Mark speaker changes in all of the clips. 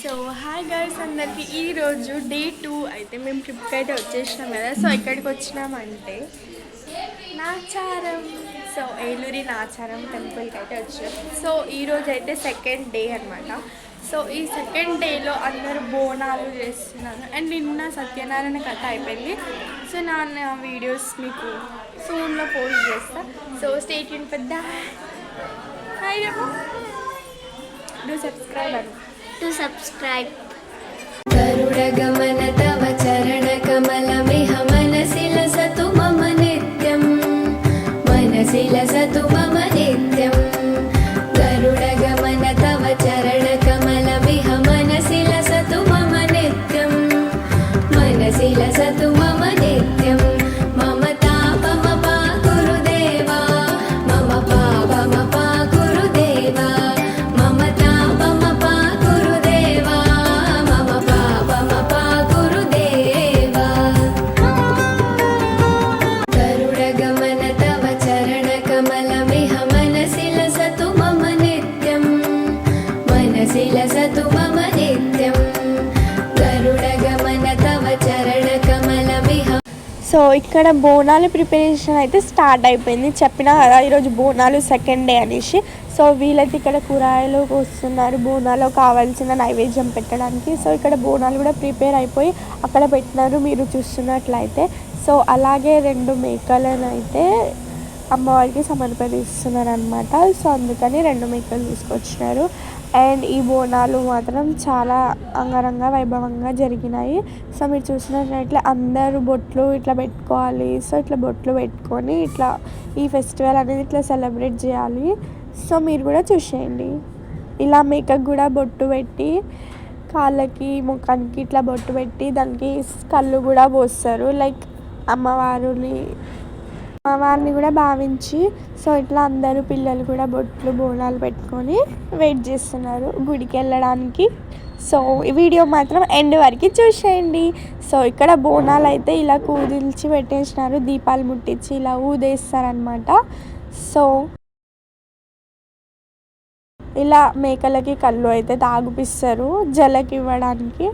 Speaker 1: So hi guys అందరికి ఈరోజు day 2 అయితే మేము ట్రిప్కి అయితే వచ్చేసినాం కదా. సో ఎక్కడికి వచ్చినామంటే నాచారం. సో ఏలూరి నాచారం టెంపుల్కి అయితే వచ్చాం. సో ఈరోజు అయితే సెకండ్ డే అనమాట. సో ఈ సెకండ్ డేలో అందరూ బోనాలు చేస్తున్నారు. అండ్ నిన్న సత్యనారాయణ కథ అయిపోయింది. సో నా వీడియోస్ మీకు సూన్లో పోస్ట్ చేస్తా. So stay tune for that. Hi రేపు డూ సబ్స్క్రైబ్
Speaker 2: गरुडगमन तव चरणकमलमिह मनसि लसतु मम नित्यं मनसि लसतु मम नित्यं गरुडगमन तव चरणकमलमिह मनसि लसतु मम नित्यं मनसि लसतु मम नित्यं मम तापमपा गुरुदेवा मम पापमपा गुरुदेवा मम तापमपा गुरुदेवा मम पापमपा गुरुदेवा गरुडगमन तव चरणकमलमिह मनसि लसतु मम नित्यं मनसि लसतु मम नित्यं गरुडगमन तव चरणकमलमिह.
Speaker 1: సో ఇక్కడ బోనాలు ప్రిపరేషన్ అయితే స్టార్ట్ అయిపోయింది. చెప్పినా కదా ఈరోజు బోనాలు సెకండ్ డే అనేసి. సో వీళ్ళైతే ఇక్కడ కూరగాయలు వస్తున్నారు బోనాలో కావాల్సిన నైవేద్యం పెట్టడానికి. సో ఇక్కడ బోనాలు కూడా ప్రిపేర్ అయిపోయి అక్కడ పెట్టినారు మీరు చూస్తున్నట్లయితే. సో అలాగే 2 మేకలను అయితే అమ్మవారికి సమర్పిస్తున్నారు అనమాట. సో అందుకని 2 మేకలు తీసుకొచ్చినారు. అండ్ ఈ బోనాలు మాత్రం చాలా అంగరంగ వైభవంగా జరిగినాయి. సో మీరు చూసినట్లయితే అందరూ బొట్లు ఇట్లా పెట్టుకోవాలి. సో ఇట్లా బొట్లు పెట్టుకొని ఇట్లా ఈ ఫెస్టివల్ అనేది ఇట్లా సెలబ్రేట్ చేయాలి. సో మీరు కూడా చూసేయండి. ఇలా మేకకు కూడా బొట్టు పెట్టి కాళ్ళకి ముఖానికి ఇట్లా బొట్టు పెట్టి దానికి కళ్ళు కూడా పోస్తారు. లైక్ అమ్మవారిని కూడా భావించి. సో ఇట్లా అందరూ పిల్లలు కూడా బొట్లు బోనాలు పెట్టుకొని వెయిట్ చేస్తున్నారు గుడికి వెళ్ళడానికి. సో ఈ వీడియో మాత్రం ఎండ్ వరకు చూసేయండి. సో ఇక్కడ బోనాలు అయితే ఇలా కూదిల్చి పెట్టేసినారు. దీపాలు ముట్టించి ఇలా ఊదేస్తారనమాట. సో ఇలా మేకలకి కళ్ళు అయితే తాగిపిస్తారు జలకి ఇవ్వడానికి.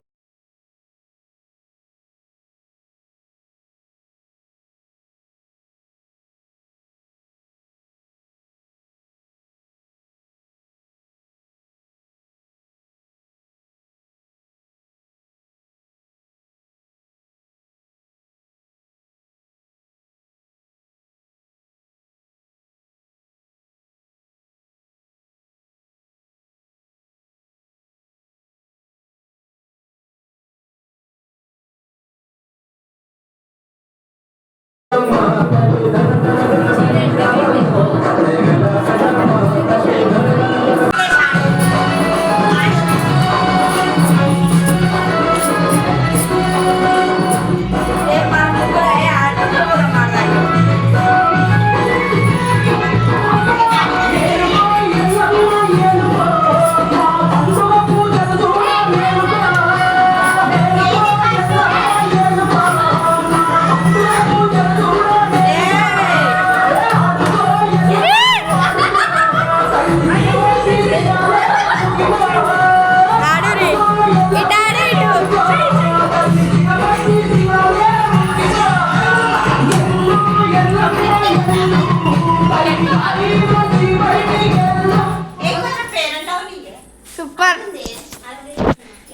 Speaker 1: సూపర్.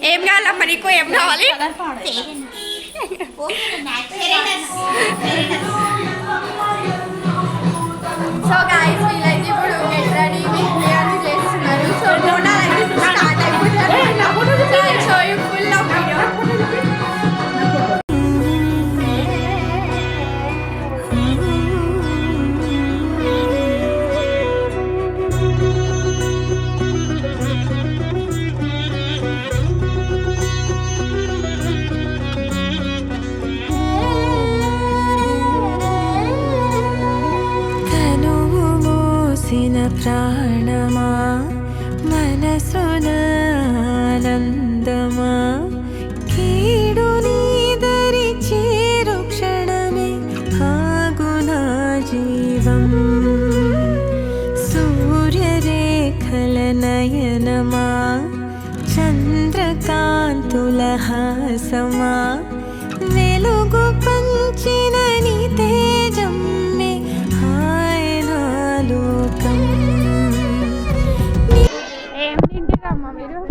Speaker 1: ఏం కావాలమ్మా నీకు? ఏం కావాలి? సో గైస్ వీళ్ళైతే ఇప్పుడు గెట్ రెడీ బిర్యానీ చేస్తున్నారు. సో బోనాలు అయితే స్టార్ట్ అయిపోతుంది. So you full of video.
Speaker 2: ప్రాణమా మనసున ఆనందమా కీడు నీదరి చేరు క్షణమే ఆగునా జీవం సూర్యరేఖల నయనమా చంద్రకా చంద్రకాంతుల హాసమా వెలుగు పంచిన నీ తేజమ్మే హాయనా లోకం.
Speaker 1: ఏం తింటారమ్మా మీరు?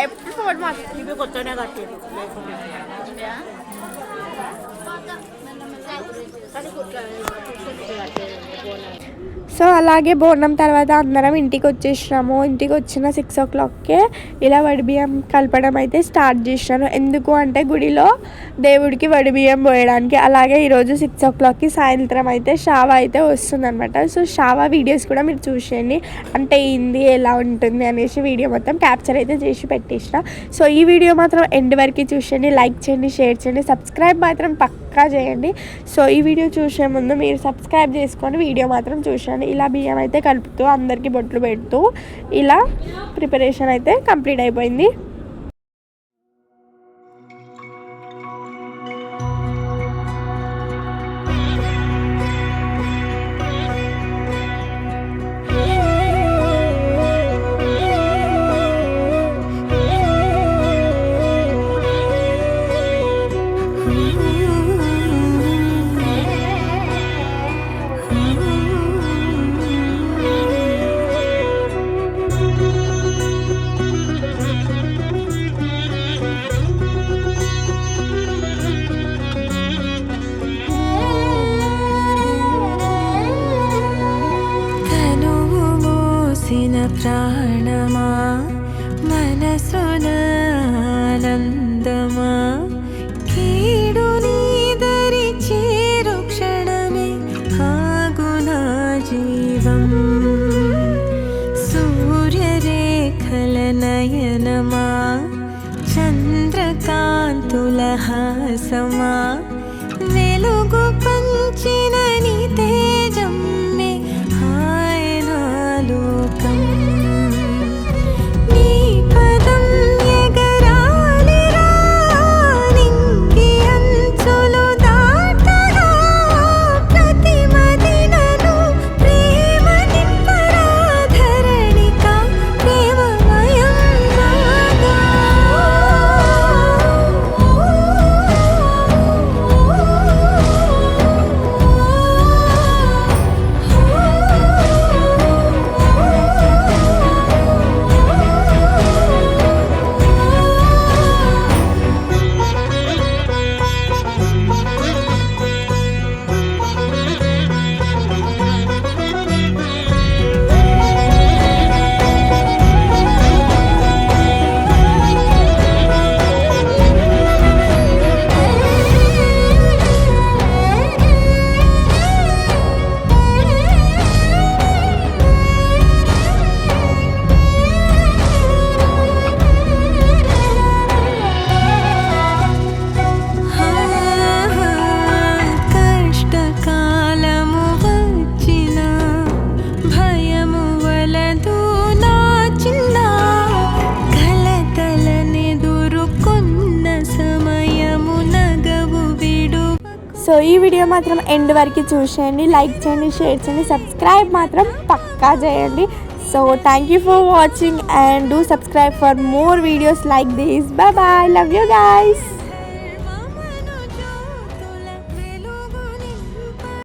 Speaker 1: ఎప్పుడు ఫోన్ మాకు కొత్తనే కట్టేది. సో అలాగే బోనం తర్వాత అందరం ఇంటికి వచ్చేసినాము. ఇంటికి వచ్చిన 6 o'clockకే ఇలా వడిబియ్యం కలపడం అయితే స్టార్ట్ చేసినాను. ఎందుకు అంటే గుడిలో దేవుడికి వడిబియ్యం పోయడానికి. అలాగే ఈరోజు 6 o'clockకి సాయంత్రం అయితే షావ అయితే వస్తుందన్నమాట. సో షావ వీడియోస్ కూడా మీరు చూసేయండి, అంటే ఏంది ఎలా ఉంటుంది అనేసి వీడియో మొత్తం క్యాప్చర్ అయితే చేసి పెట్టేసిన. సో ఈ వీడియో మాత్రం ఎండ్ వరకు చూసేయండి, లైక్ చేయండి, షేర్ చేయండి, సబ్స్క్రైబ్ మాత్రం పక్కా చేయండి. సో ఈ వీడియో చూసే ముందు మీరు సబ్స్క్రైబ్ చేసుకొని వీడియో మాత్రం చూసేయండి. ఇలా బియ్యం అయితే కలుపుతూ అందరికీ బొట్లు పెడుతూ ఇలా ప్రిపరేషన్ అయితే కంప్లీట్ అయిపోయింది. ప్రాణమా మనసున ఆనందమా కీడు నీదరి చేరు క్షణమే ఆగున జీవం. సూర్యరేఖల నయనమా చంద్రకాంతుల హాసమా వెలుగు పంచిన నీ తేజమ్మే హాయనా లోకం. సో ఈ వీడియో మాత్రం ఎండ్ వరకు చూసేయండి, లైక్ చేయండి, షేర్ చేయండి, సబ్స్క్రైబ్ మాత్రం పక్కా చేయండి. So thank you for watching and do subscribe for more videos like this. Bye bye, love you guys.